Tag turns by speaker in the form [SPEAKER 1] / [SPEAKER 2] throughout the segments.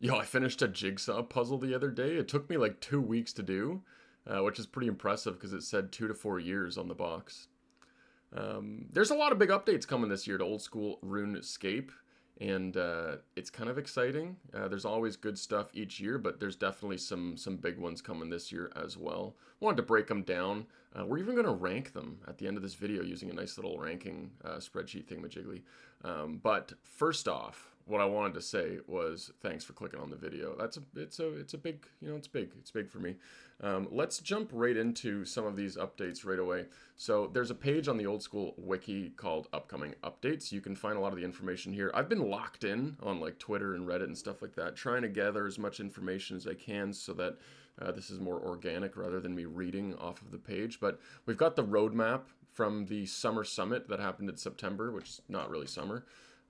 [SPEAKER 1] Yo, I finished a jigsaw puzzle the other day. It took me like 2 weeks to do, which is pretty impressive because it said 2 to 4 years on the box. There's a lot of big updates coming this year to old school RuneScape, and it's kind of exciting. There's always good stuff each year, but there's definitely some big ones coming this year as well. Wanted to break them down. We're even going to rank them at the end of this video using a nice little ranking spreadsheet thingamajiggy. But first off, what I wanted to say was thanks for clicking on the video. It's a big, it's big for me. Let's jump right into some of these updates right away. So there's a page on the old school wiki called upcoming updates. You can find a lot of the information here. I've been locked in on like Twitter and Reddit and stuff like that, trying to gather as much information as I can so that this is more organic rather than me reading off of the page. But we've got the roadmap from the summer summit that happened in September, which is not really summer.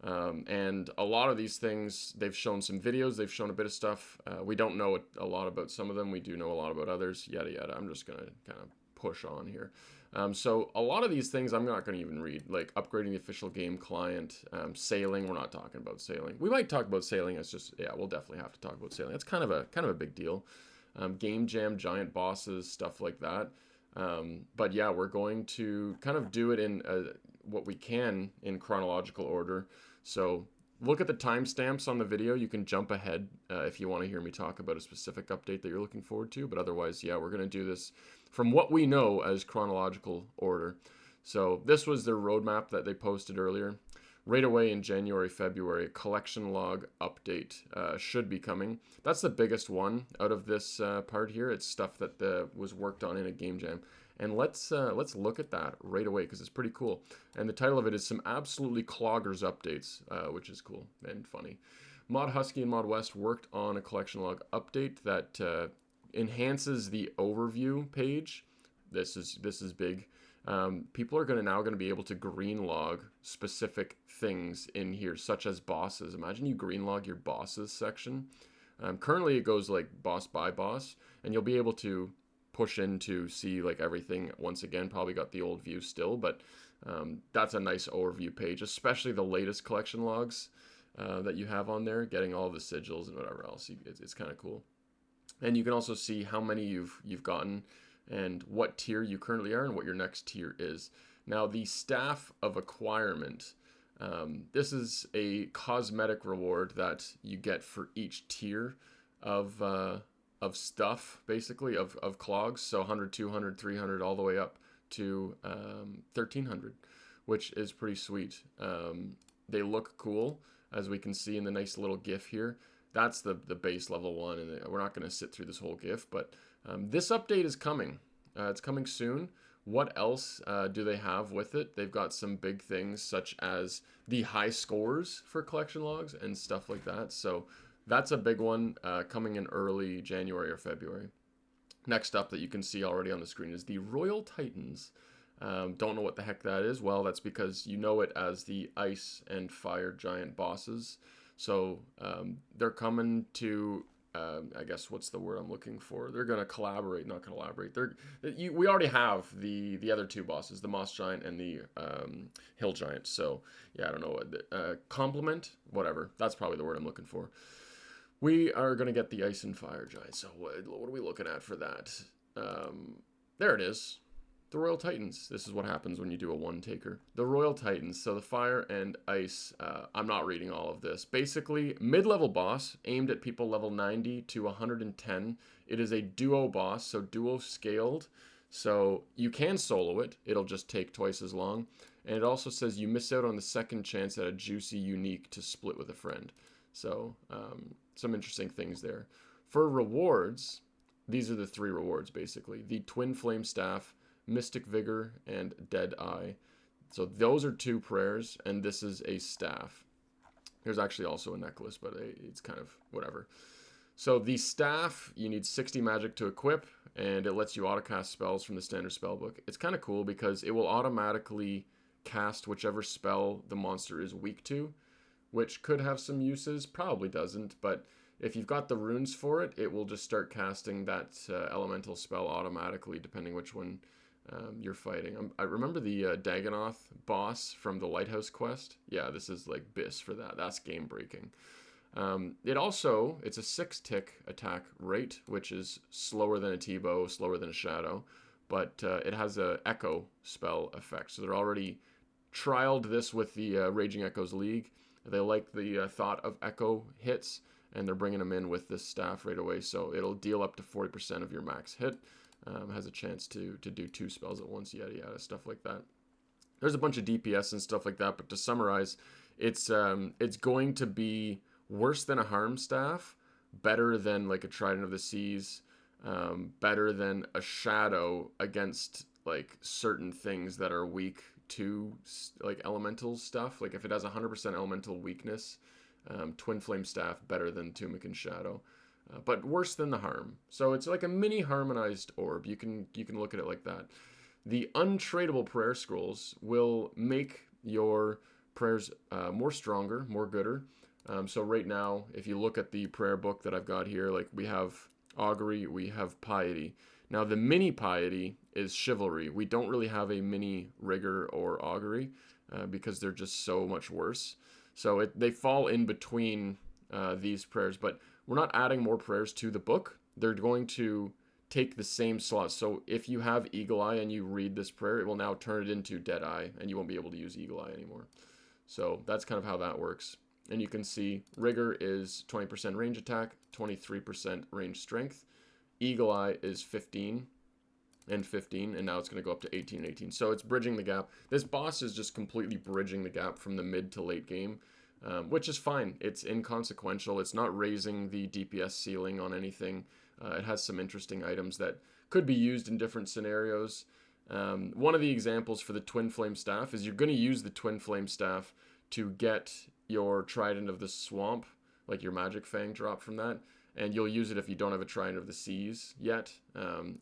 [SPEAKER 1] And a lot of these things, they've shown some videos, they've shown a bit of stuff. We don't know a lot about some of them. We do know a lot about others, yada, yada. I'm just going to kind of push on here. So a lot of these things I'm not going to even read, like upgrading the official game client, sailing. We're not talking about sailing. We might talk about sailing. It's just, yeah, we'll definitely have to talk about sailing. It's kind of a big deal. Game jam, giant bosses, stuff like that. But yeah, we're going to kind of do it in what we can in chronological order. So look at the timestamps on the video. You can jump ahead if you want to hear me talk about a specific update that you're looking forward to. But otherwise, yeah, we're going to do this from what we know as chronological order. So this was their roadmap that they posted earlier. Right away in January, February, collection log update should be coming. That's the biggest one out of this part here. It's stuff that was worked on in a game jam. And let's look at that right away because it's pretty cool. And the title of it is Some Absolutely Cloggers Updates, which is cool and funny. Mod Husky and Mod West worked on a collection log update that enhances the overview page. This is big. People are now going to be able to green log specific things in here, such as bosses. Imagine you green log your bosses section. Currently, it goes like boss by boss, and you'll be able to push in to see like everything once again. Probably got the old view still, but that's a nice overview page, especially the latest collection logs that you have on there, getting all the sigils and whatever else. It's kind of cool. And you can also see how many you've gotten and what tier you currently are and what your next tier is. Now, the Staff of Acquirement, this is a cosmetic reward that you get for each tier of stuff, basically, of clogs. So 100, 200, 300, all the way up to 1300, which is pretty sweet. They look cool, as we can see in the nice little GIF here. That's the base level one, and we're not going to sit through this whole GIF, but this update is coming. It's coming soon. What else do they have with it? They've got some big things such as the high scores for collection logs and stuff like that. So that's a big one coming in early January or February. Next up that you can see already on the screen is the Royal Titans. Don't know what the heck that is. Well, that's because you know it as the Ice and Fire Giant bosses. So they're coming to, I guess, what's the word I'm looking for? They're going to collaborate, not collaborate. We already have the other two bosses, the Moss Giant and the Hill Giant. So, yeah, I don't know. Complement, whatever. That's probably the word I'm looking for. We are going to get the Ice and Fire Giant. So what are we looking at for that? There it is. The Royal Titans. This is what happens when you do a one-taker. The Royal Titans. So the Fire and Ice. I'm not reading all of this. Basically, mid-level boss aimed at people level 90 to 110. It is a duo boss, so duo scaled. So you can solo it. It'll just take twice as long. And it also says you miss out on the second chance at a juicy unique to split with a friend. So some interesting things there. For rewards, these are the three rewards, basically. The Twin Flame Staff, Mystic Vigor, and Dead Eye. So those are two prayers, and this is a staff. There's actually also a necklace, but it's kind of whatever. So the staff, you need 60 magic to equip, and it lets you autocast spells from the standard spellbook. It's kind of cool because it will automatically cast whichever spell the monster is weak to, which could have some uses, probably doesn't, but if you've got the runes for it, it will just start casting that elemental spell automatically, depending which one you're fighting. I remember the Dagonoth boss from the Lighthouse quest. Yeah, this is like BIS for that. That's game breaking. It's a 6-tick attack rate, which is slower than a T-bow, slower than a shadow, but it has a echo spell effect. So they're already trialed this with the Raging Echoes League. They like the thought of echo hits, and they're bringing them in with this staff right away. So it'll deal up to 40% of your max hit. Has a chance to do 2 spells at once, yada yada, stuff like that. There's a bunch of DPS and stuff like that, but to summarize, it's going to be worse than a harm staff, better than like a Trident of the Seas, better than a shadow against like certain things that are weak to like elemental stuff. Like if it has 100% elemental weakness, Twin Flame Staff better than Tunic and Shadow, but worse than the harm. So it's like a mini harmonized orb. You can look at it like that. The untradeable prayer scrolls will make your prayers more stronger, more gooder. So right now, if you look at the prayer book that I've got here, like we have augury, we have piety. Now the mini piety is chivalry. We don't really have a mini rigor or augury because they're just so much worse. So they fall in between these prayers, but we're not adding more prayers to the book. They're going to take the same slots. So if you have Eagle Eye and you read this prayer, it will now turn it into Dead Eye, and you won't be able to use Eagle Eye anymore. So that's kind of how that works. And you can see Rigor is 20% range attack, 23% range strength. Eagle Eye is 15 and 15, and now it's going to go up to 18 and 18. So it's bridging the gap. This boss is just completely bridging the gap from the mid to late game, which is fine. It's inconsequential. It's not raising the DPS ceiling on anything. It has some interesting items that could be used in different scenarios. One of the examples for the Twin Flame Staff is you're going to use the Twin Flame Staff to get your Trident of the Swamp, like your Magic Fang drop from that, and you'll use it if you don't have a Trident of the Seas yet.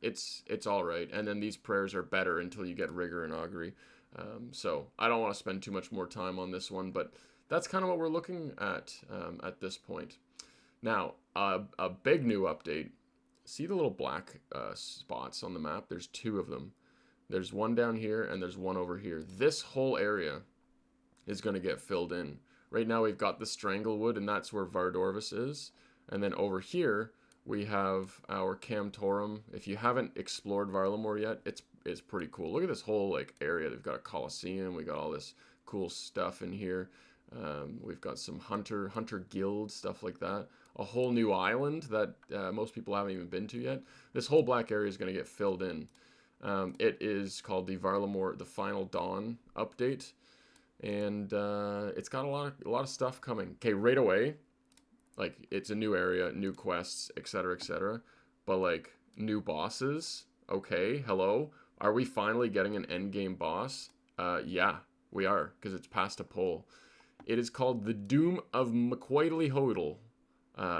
[SPEAKER 1] It's all right, and then these prayers are better until you get Rigor and Augury. So I don't want to spend too much more time on this one, but that's kind of what we're looking at this point. Now, a big new update. See the little black spots on the map? There's 2 of them. There's one down here and there's one over here. This whole area is going to get filled in. Right now we've got the Stranglewood, and that's where Vardorvis is. And then over here we have our Camtorum. If you haven't explored Varlamore yet, it's pretty cool. Look at this whole like area. They've got a Colosseum. We got all this cool stuff in here. We've got some hunter guild, stuff like that. A whole new island that most people haven't even been to yet. This whole black area is going to get filled in. It is called the Varlamore, the Final Dawn update, and it's got a lot of stuff coming. Okay, right away, like it's a new area, new quests, etc., etc. But like new bosses. Okay, hello, are we finally getting an end game boss? Yeah, we are, because it's past a poll. It is called the Doom of McQuaidly Hodel.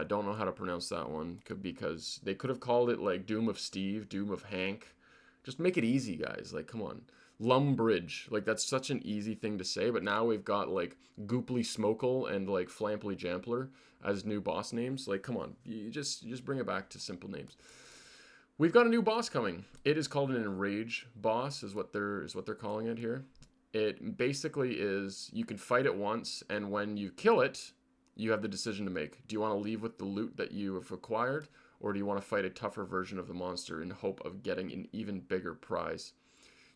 [SPEAKER 1] Don't know how to pronounce that one because they could have called it like Doom of Steve, Doom of Hank. Just make it easy, guys. Like, come on. Lumbridge. Like, that's such an easy thing to say, but now we've got like Gooply Smokel and like Flamply Jampler as new boss names. Like, come on. You just bring it back to simple names. We've got a new boss coming. It is called an Enrage boss, is what they're calling it here. It basically is you can fight it once, and when you kill it, you have the decision to make. Do you want to leave with the loot that you have acquired, or do you want to fight a tougher version of the monster in hope of getting an even bigger prize?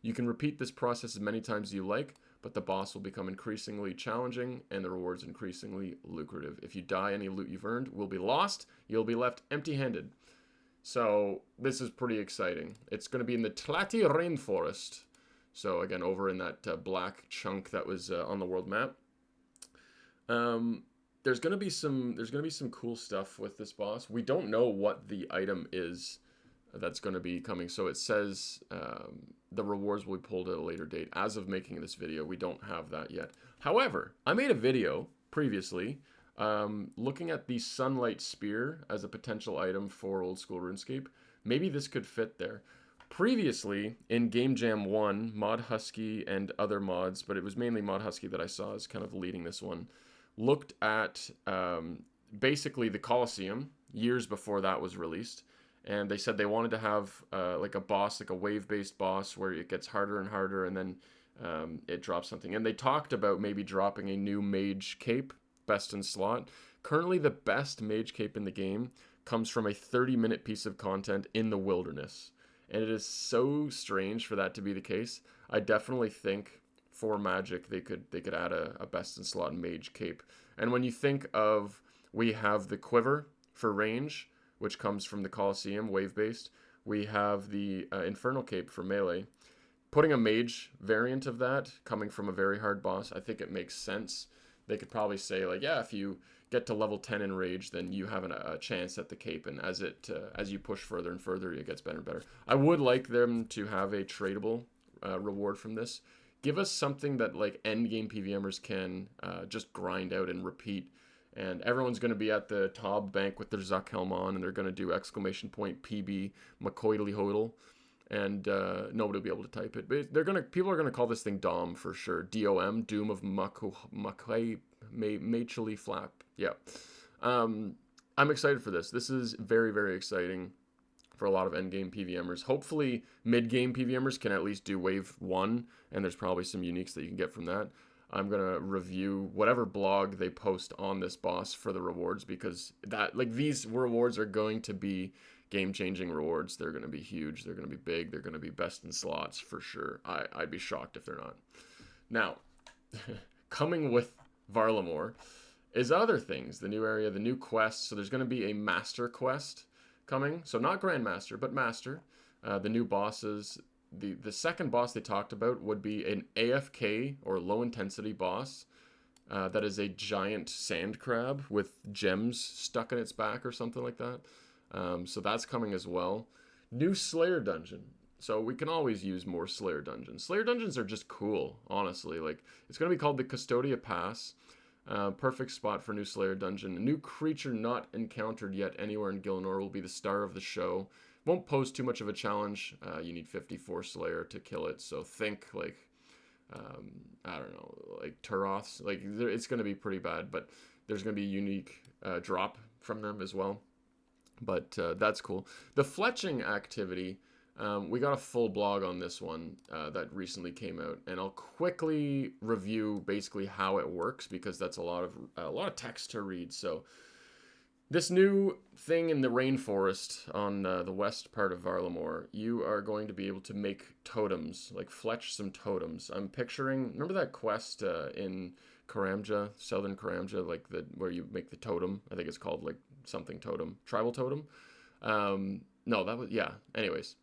[SPEAKER 1] You can repeat this process as many times as you like, but the boss will become increasingly challenging and the rewards increasingly lucrative. If you die, any loot you've earned will be lost. You'll be left empty-handed. So this is pretty exciting. It's going to be in the Tlati Rainforest. So again, over in that black chunk that was on the world map. There's gonna be some cool stuff with this boss. We don't know what the item is that's going to be coming. So it says the rewards will be pulled at a later date. As of making this video, we don't have that yet. However, I made a video previously looking at the Sunlight Spear as a potential item for Old School RuneScape. Maybe this could fit there. Previously, in Game Jam 1, Mod Husky and other mods, but it was mainly Mod Husky that I saw as kind of leading this one, looked at basically the Colosseum years before that was released. And they said they wanted to have like a boss, like a wave-based boss where it gets harder and harder and then it drops something. And they talked about maybe dropping a new mage cape, best in slot, Currently, the best mage cape in the game comes from a 30-minute piece of content in the wilderness. And it is so strange for that to be the case. I definitely think for Magic they could add a best in slot mage cape. And when you think of, we have the quiver for range, which comes from the Colosseum, wave based. We have the Infernal Cape for melee. Putting a mage variant of that coming from a very hard boss, I think it makes sense. They could probably say, like, yeah, if you get to level 10 Enrage, then you have a chance at the cape, and as you push further and further, it gets better and better. I would like them to have a tradable reward from this. Give us something that, like, end game PVMers can just grind out and repeat. And everyone's going to be at the Tob Bank with their Zuck helm on, and they're going to do exclamation point PB McCoydly hodl, and nobody will be able to type it. But people are gonna call this thing Dom for sure. DOM, Doom of Machely Flap. Yeah. I'm excited for this. This is very, very exciting for a lot of endgame PVMers. Hopefully, mid-game PVMers can at least do wave 1, and there's probably some uniques that you can get from that. I'm going to review whatever blog they post on this boss for the rewards, because these rewards are going to be game-changing rewards. They're going to be huge. They're going to be big. They're going to be best in slots for sure. I'd be shocked if they're not. Now, coming with Varlamore is other things. The new area, the new quests. So there's going to be a master quest coming. So not Grandmaster, but master. The new bosses. The second boss they talked about would be an AFK, or low intensity boss, that is a giant sand crab with gems stuck in its back or something like that. So that's coming as well. New Slayer dungeon. So we can always use more Slayer dungeons. Slayer dungeons are just cool, honestly. Like, it's going to be called the Custodia Pass. Perfect spot for new Slayer dungeon. A new creature not encountered yet anywhere in Gillinor will be the star of the show. Won't pose too much of a challenge. You need 54 Slayer to kill it. So think like, I don't know, like Turoths. Like, it's going to be pretty bad, but there's going to be a unique drop from them as well. But that's cool. The Fletching Activity, we got a full blog on this one that recently came out, and I'll quickly review basically how it works, because that's a lot of text to read. So this new thing in the rainforest on the west part of Varlamore, you are going to be able to make totems, like fletch some totems. I'm picturing, remember that quest in Karamja, Southern Karamja, like where you make the totem? I think it's called like something totem, tribal totem. No, that was, yeah. Anyways,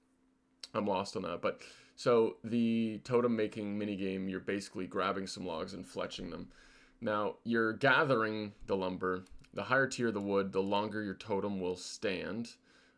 [SPEAKER 1] I'm lost on that. But so the totem making minigame, you're basically grabbing some logs and fletching them. Now you're gathering the lumber. The higher tier the wood, the longer your totem will stand.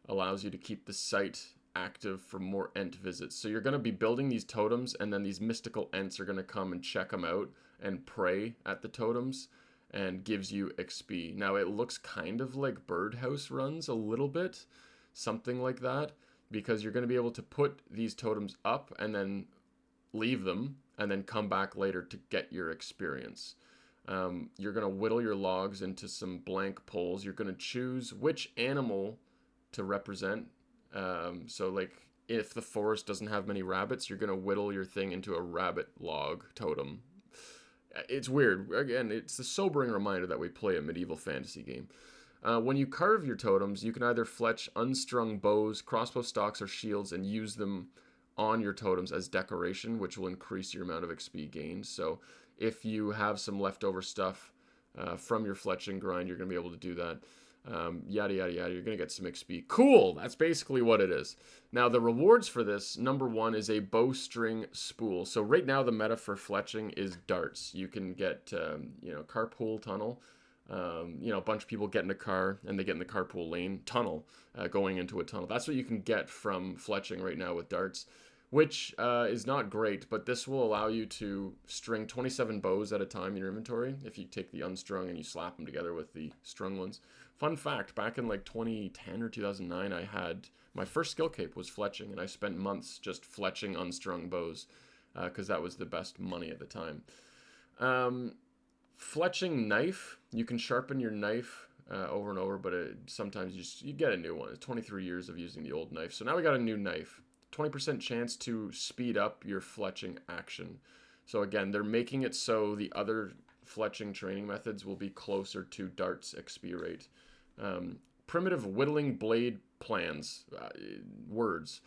[SPEAKER 1] Allows you to keep the site active for more Ent visits. So you're going to be building these totems, and then these mystical Ents are going to come and check them out and pray at the totems, and gives you XP. Now it looks kind of like birdhouse runs a little bit, something like that, because you're going to be able to put these totems up and then leave them, and then come back later to get your experience. You're going to whittle your logs into some blank poles. You're going to choose which animal to represent. So like if the forest doesn't have many rabbits, you're going to whittle your thing into a rabbit log totem. It's weird. Again, it's a sobering reminder that we play a medieval fantasy game. When you carve your totems, you can either fletch unstrung bows, crossbow stocks, or shields and use them on your totems as decoration, which will increase your amount of XP gained. So if you have some leftover stuff from your fletching grind, you're going to be able to do that. Yada, yada, yada. You're going to get some XP. Cool! That's basically what it is. Now, the rewards for this, number one, is a bowstring spool. So right now, the meta for fletching is darts. You can get, carpool tunnel. A bunch of people get in a car, and they get in the carpool lane tunnel, going into a tunnel. That's what you can get from fletching right now with darts, which is not great, but this will allow you to string 27 bows at a time in your inventory if you take the unstrung and you slap them together with the strung ones. Fun fact, back in like 2010 or 2009, I had my first skill cape was fletching, and I spent months just fletching unstrung bows because that was the best money at the time. Fletching knife, you can sharpen your knife over and over, but sometimes you get a new one. It's 23 years of using the old knife. So now we got a new knife. 20% chance to speed up your fletching action. So again, they're making it so the other fletching training methods will be closer to Dart's XP rate. Primitive whittling blade plans, words.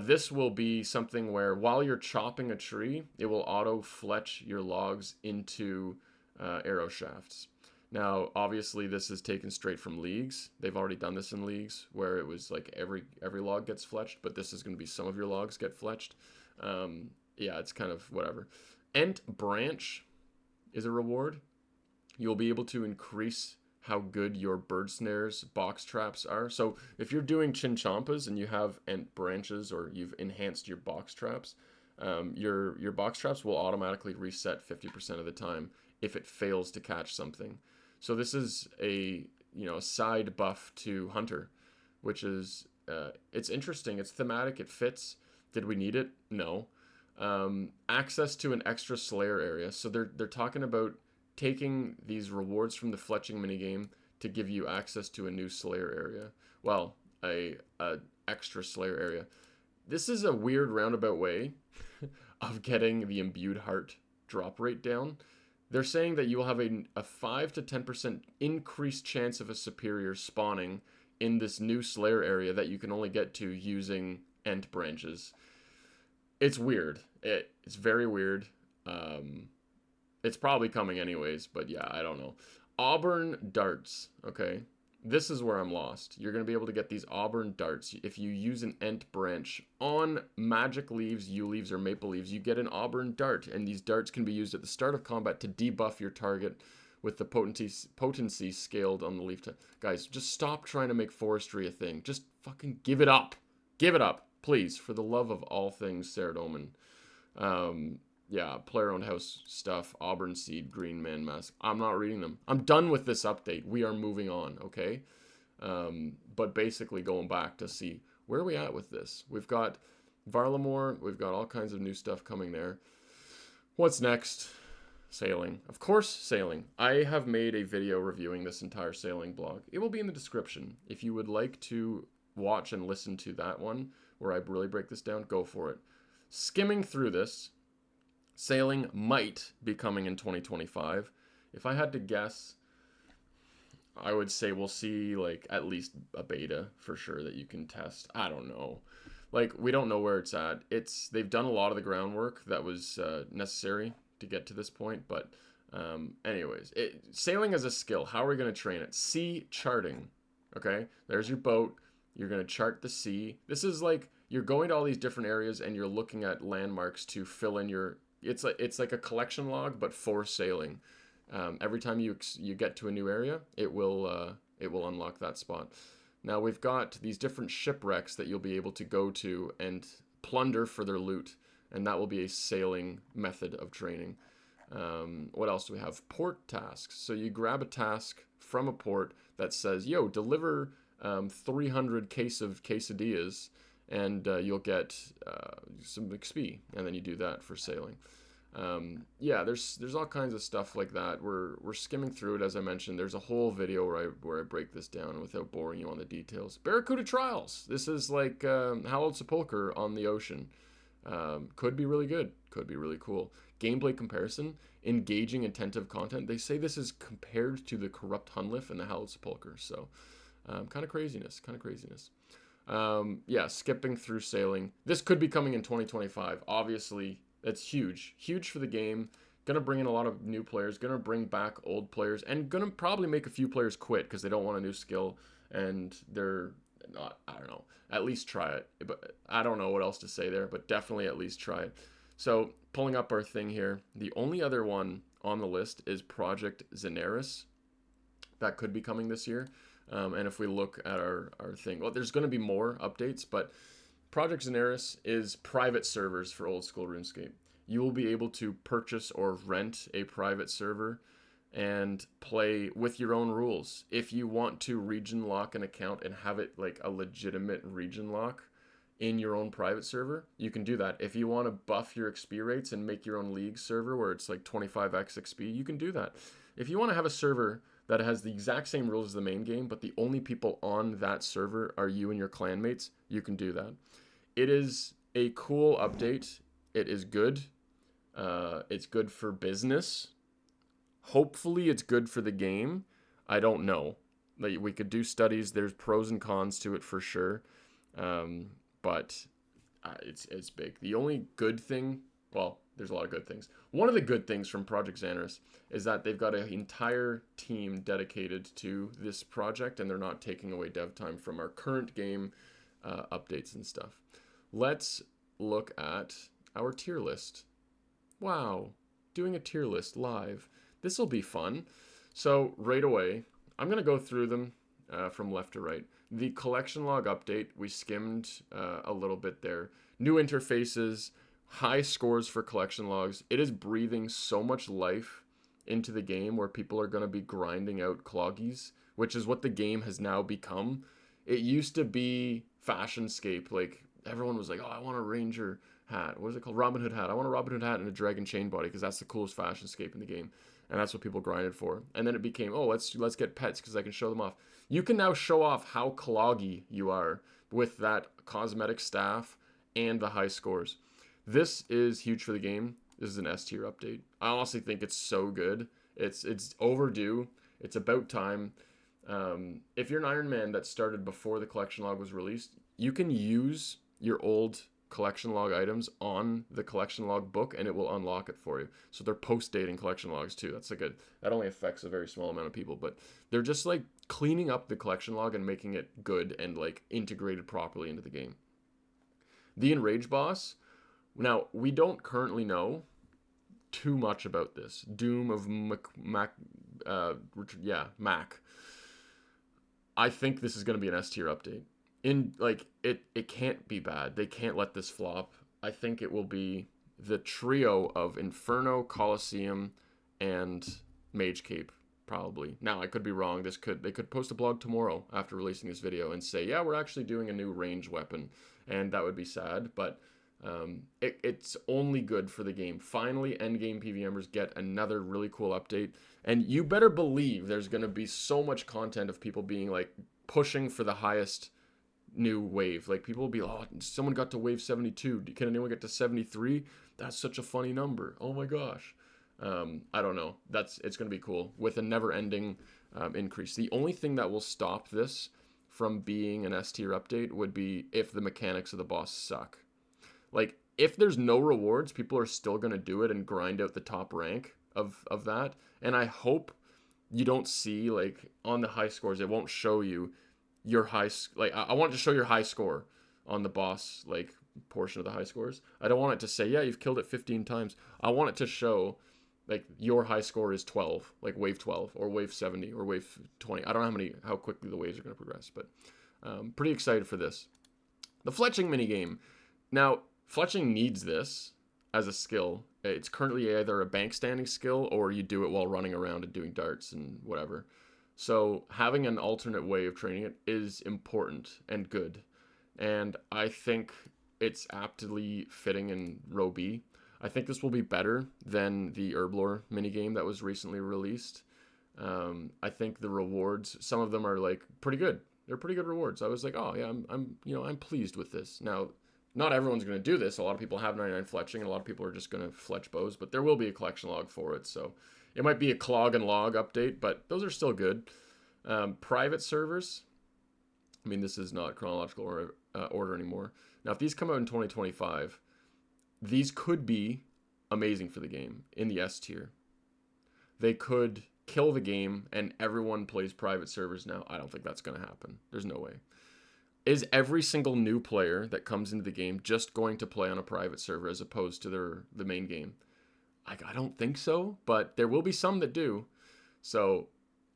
[SPEAKER 1] This will be something where while you're chopping a tree, it will auto fletch your logs into arrow shafts. Now, obviously, this is taken straight from leagues. They've already done this in leagues where it was like every log gets fletched, but this is going to be some of your logs get fletched. Yeah, it's kind of whatever. Ent branch is a reward. You'll be able to increase how good your bird snares box traps are. So if you're doing chinchompas and you have ent branches or you've enhanced your box traps, your box traps will automatically reset 50% of the time if it fails to catch something. So this is a side buff to Hunter, which is it's interesting. It's thematic. It fits. Did we need it? No. Access to an extra Slayer area. So they're talking about taking these rewards from the fletching minigame to give you access to a new Slayer area. Well, a extra Slayer area. This is a weird roundabout way of getting the imbued heart drop rate down. They're saying that you will have a 5 to 10% increased chance of a superior spawning in this new Slayer area that you can only get to using Ent branches. It's weird. It's very weird. It's probably coming anyways, but yeah, I don't know. Auburn darts, okay? This is where I'm lost. You're going to be able to get these auburn darts. If you use an Ent branch on magic leaves, yew leaves, or maple leaves, you get an auburn dart, and these darts can be used at the start of combat to debuff your target with the potency scaled on the leaf. Guys, just stop trying to make forestry a thing. Just fucking give it up. Give it up, please, for the love of all things Saradomin. Yeah, player-owned house stuff, Auburn Seed, Green Man Mask. I'm not reading them. I'm done with this update. We are moving on, okay? But basically going back to see where are we at with this. We've got Varlamore. We've got all kinds of new stuff coming there. What's next? Sailing. Of course, sailing. I have made a video reviewing this entire sailing blog. It will be in the description. If you would like to watch and listen to that one, where I really break this down, go for it. Skimming through this, sailing might be coming in 2025. If I had to guess, I would say we'll see like at least a beta for sure that you can test. I don't know. Like, we don't know where it's at. They've done a lot of the groundwork that was necessary to get to this point. But anyways, sailing as a skill. How are we going to train it? Sea charting. Okay, there's your boat. You're going to chart the sea. This is like you're going to all these different areas and you're looking at landmarks to fill in your... It's like a collection log, but for sailing. Every time you get to a new area, it will unlock that spot. Now we've got these different shipwrecks that you'll be able to go to and plunder for their loot, and that will be a sailing method of training. What else do we have? Port tasks. So you grab a task from a port that says, "Yo, deliver 300 case of quesadillas." And you'll get some XP, and then you do that for sailing. Yeah, there's all kinds of stuff like that. We're skimming through it, as I mentioned. There's a whole video where I break this down without boring you on the details. Barracuda Trials. This is like Hallowed Sepulchre on the ocean. Could be really good. Could be really cool. Gameplay comparison. Engaging, attentive content. They say this is compared to the Corrupt Hunliff and the Hallowed Sepulchre. So, kind of craziness. Yeah, skipping through sailing. This could be coming in 2025. Obviously, that's huge. Huge for the game. Gonna bring in a lot of new players. Gonna bring back old players. And gonna probably make a few players quit because they don't want a new skill. And they're not, I don't know. At least try it. But I don't know what else to say there. But definitely at least try it. So, pulling up our thing here. The only other one on the list is Project Zenaris. That could be coming this year. And if we look at our thing, well, there's going to be more updates, but Project Zenaris is private servers for old school RuneScape. You will be able to purchase or rent a private server and play with your own rules. If you want to region lock an account and have it like a legitimate region lock in your own private server, you can do that. If you want to buff your XP rates and make your own league server where it's like 25x XP, you can do that. If you want to have a server that has the exact same rules as the main game, but the only people on that server are you and your clanmates, you can do that. It is a cool update. It is good. It's good for business. Hopefully it's good for the game. I don't know. Like, we could do studies. There's pros and cons to it for sure. But it's big. The only good thing, well, there's a lot of good things. One of the good things from Project Xanarus is that they've got an entire team dedicated to this project, and they're not taking away dev time from our current game updates and stuff. Let's look at our tier list. Wow, doing a tier list live. This will be fun. So right away, I'm going to go through them from left to right. The collection log update, we skimmed a little bit there. New interfaces, high scores for collection logs. It is breathing so much life into the game where people are going to be grinding out cloggies, which is what the game has now become. It used to be fashionscape. Like, everyone was like, oh, I want a ranger hat. What is it called? Robin Hood hat. I want a Robin Hood hat and a dragon chain body because that's the coolest fashionscape in the game. And that's what people grinded for. And then it became, oh, let's get pets because I can show them off. You can now show off how cloggy you are with that cosmetic staff and the high scores. This is huge for the game. This is an S tier update. I honestly think it's so good. It's overdue. It's about time. If you're an Iron Man that started before the collection log was released, you can use your old collection log items on the collection log book and it will unlock it for you. So they're post-dating collection logs too. That's like that only affects a very small amount of people, but they're just like cleaning up the collection log and making it good and like integrated properly into the game. The Enrage boss. Now, we don't currently know too much about this. Doom of Mac. I think this is going to be an S tier update. It can't be bad. They can't let this flop. I think it will be the trio of Inferno, Coliseum, and Mage Cape, probably. Now, I could be wrong. They could post a blog tomorrow after releasing this video and say, yeah, we're actually doing a new range weapon, and that would be sad, but it's only good for the game. Finally, endgame PVMers get another really cool update, and you better believe there's going to be so much content of people being like pushing for the highest new wave. Like, people will be, oh, someone got to wave 72. Can anyone get to 73? That's such a funny number. Oh my gosh. I don't know. It's going to be cool with a never-ending increase. The only thing that will stop this from being an S tier update would be if the mechanics of the boss suck. Like, if there's no rewards, people are still going to do it and grind out the top rank of that. And I hope you don't see, like, on the high scores, it won't show you your high, like, I want it to show your high score on the boss, like, portion of the high scores. I don't want it to say, yeah, you've killed it 15 times. I want it to show, like, your high score is 12, like wave 12 or wave 70 or wave 20. I don't know how quickly the waves are going to progress, but pretty excited for this. The Fletching minigame. Now, Fletching needs this as a skill. It's currently either a bank standing skill or you do it while running around and doing darts and whatever. So having an alternate way of training it is important and good. And I think it's aptly fitting in row B. I think this will be better than the Herblore minigame that was recently released. I think the rewards, some of them are like pretty good. They're pretty good rewards. I was like, oh yeah, I'm pleased with this. Now, not everyone's going to do this. A lot of people have 99 fletching, and a lot of people are just going to fletch bows, but there will be a collection log for it. So it might be a clog and log update, but those are still good. Private servers. I mean, this is not chronological order anymore. Now, if these come out in 2025, these could be amazing for the game in the S tier. They could kill the game and everyone plays private servers now. I don't think that's going to happen. There's no way. Is every single new player that comes into the game just going to play on a private server as opposed to the main game? I don't think so, but there will be some that do. So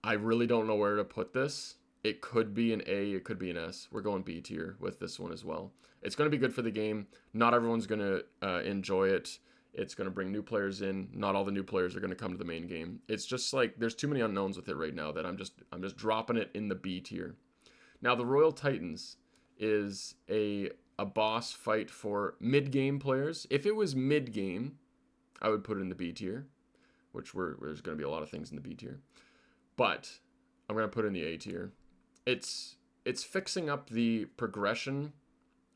[SPEAKER 1] I really don't know where to put this. It could be an A, it could be an S. We're going B tier with this one as well. It's going to be good for the game. Not everyone's going to enjoy it. It's going to bring new players in. Not all the new players are going to come to the main game. It's just like there's too many unknowns with it right now that I'm just dropping it in the B tier. Now, the Royal Titans is a boss fight for mid-game players. If it was mid-game, I would put it in the B tier, which there's going to be a lot of things in the B tier. But I'm going to put it in the A tier. It's fixing up the progression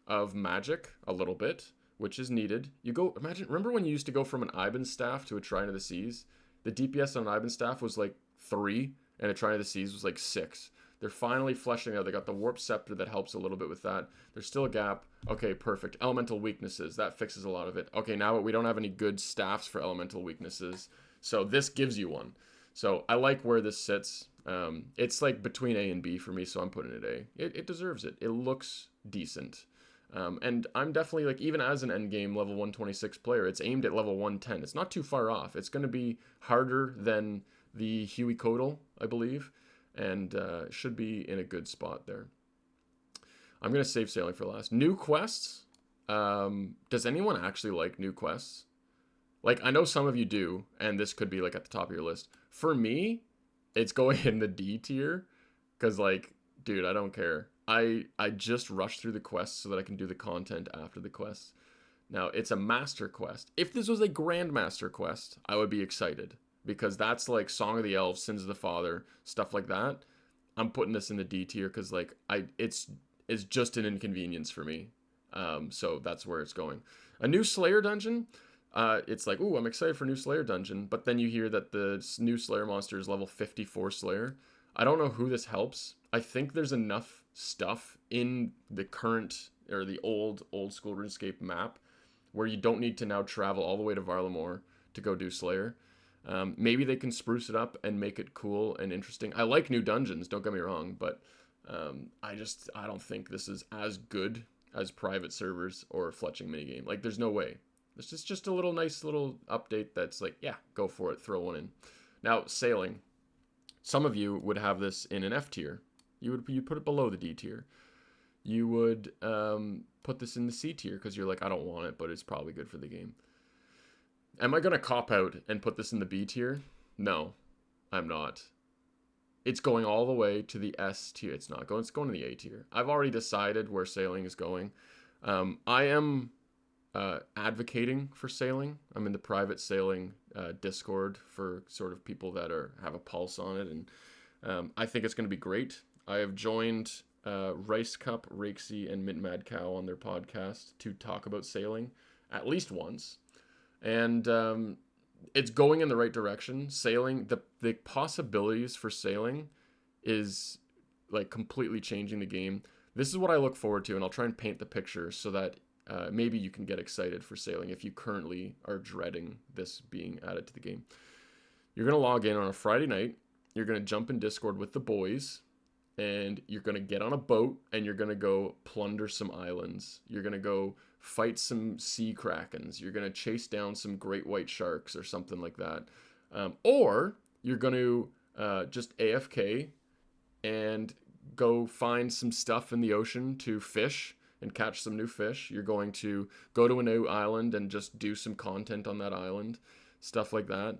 [SPEAKER 1] of magic a little bit, which is needed. Remember when you used to go from an Ivan staff to a Trine of the Seas? The DPS on Ivan staff was like 3, and a Trine of the Seas was like 6. They're finally fleshing out. They got the Warp Scepter that helps a little bit with that. There's still a gap. Okay, perfect. Elemental weaknesses. That fixes a lot of it. Okay, now we don't have any good staffs for elemental weaknesses. So this gives you one. So I like where this sits. It's like between A and B for me, so I'm putting it A. It deserves it. It looks decent. And I'm definitely, like, even as an endgame level 126 player, it's aimed at level 110. It's not too far off. It's going to be harder than the Huey Codal, I believe, and should be in a good spot there. I'm going to save sailing for last. New quests. Does anyone actually like new quests? Like, I know some of you do, and this could be, like, at the top of your list. For me, it's going in the D tier, because, like, dude, I don't care. I just rush through the quests so that I can do the content after the quests. Now, it's a master quest. If this was a grandmaster quest, I would be excited, because that's like Song of the Elves, Sins of the Father, stuff like that. I'm putting this in the D tier because, like, it's just an inconvenience for me. So that's where it's going. A new Slayer dungeon. It's like, ooh, I'm excited for new Slayer dungeon, but then you hear that the new Slayer monster is level 54 Slayer. I don't know who this helps. I think there's enough stuff in the current or the old school RuneScape map where you don't need to now travel all the way to Varlamore to go do Slayer. Maybe they can spruce it up and make it cool and interesting. I like new dungeons, don't get me wrong, but I don't think this is as good as private servers or Fletching minigame. Like, there's no way. This is just a little nice little update that's like, yeah, go for it, throw one in. Now, sailing. Some of you would have this in an F tier. You put it below the D tier. You would put this in the C tier because you're like, I don't want it, but it's probably good for the game. Am I going to cop out and put this in the B tier? No, I'm not. It's going all the way to the S tier. It's not going. It's going to the A tier. I've already decided where sailing is going. I am advocating for sailing. I'm in the private sailing Discord for sort of people that have a pulse on it, and I think it's going to be great. I have joined Rice Cup, Rakesy, and Mint Mad Cow on their podcast to talk about sailing at least once, and it's going in the right direction. Sailing, the possibilities for sailing is like completely changing the game. This is what I look forward to, and I'll try and paint the picture so that maybe you can get excited for sailing if you currently are dreading this being added to the game. You're going to log in on a Friday night. You're going to jump in Discord with the boys, and you're going to get on a boat, and you're going to go plunder some islands. You're going to go fight some sea krakens. You're going to chase down some great white sharks or something like that. Or you're going to just AFK and go find some stuff in the ocean to fish and catch some new fish. You're going to go to a new island and just do some content on that island, stuff like that.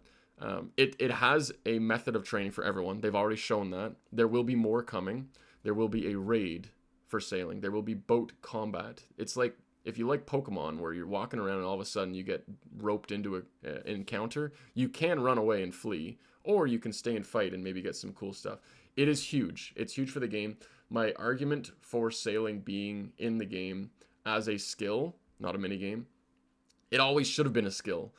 [SPEAKER 1] It has a method of training for everyone. They've already shown that. There will be more coming. There will be a raid for sailing. There will be boat combat. It's like, if you like Pokemon, where you're walking around and all of a sudden you get roped into an encounter, you can run away and flee, or you can stay and fight and maybe get some cool stuff. It is huge. It's huge for the game. My argument for sailing being in the game as a skill, not a minigame, it always should have been a skill.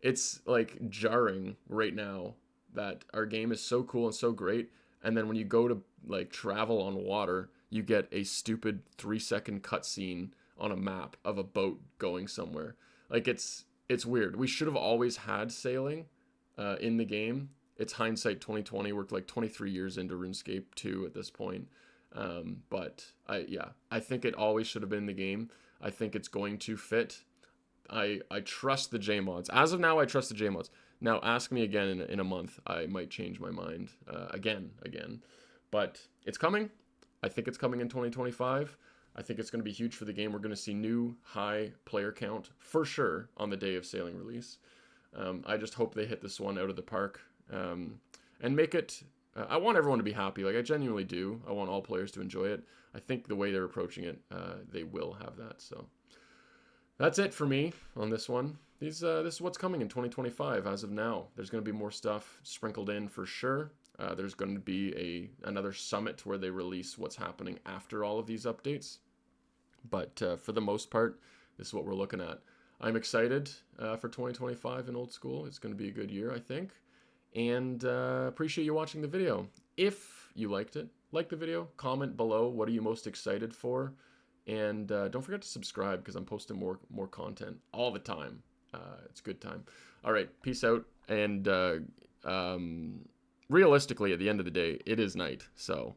[SPEAKER 1] It's like jarring right now that our game is so cool and so great, and then when you go to like travel on water, you get a stupid 3-second cutscene on a map of a boat going somewhere. Like, it's weird. We should have always had sailing in the game. It's hindsight 2020. We're like 23 years into RuneScape 2 at this point. But I think it always should have been in the game. I think it's going to fit. I trust the JMods. As of now, I trust the JMods. Now, ask me again in a month. I might change my mind again. But it's coming. I think it's coming in 2025. I think it's going to be huge for the game. We're going to see new high player count for sure on the day of sailing release. I just hope they hit this one out of the park and make it... I want everyone to be happy. Like, I genuinely do. I want all players to enjoy it. I think the way they're approaching it, they will have that. So that's it for me on this one. This is what's coming in 2025 as of now. There's going to be more stuff sprinkled in for sure. There's going to be another summit where they release what's happening after all of these updates. But for the most part, this is what we're looking at. I'm excited for 2025 in Old School. It's going to be a good year, I think. And appreciate you watching the video. If you liked it, like the video, comment below what are you most excited for. And don't forget to subscribe because I'm posting more content all the time. It's a good time. All right, peace out. And realistically, at the end of the day, it is night. So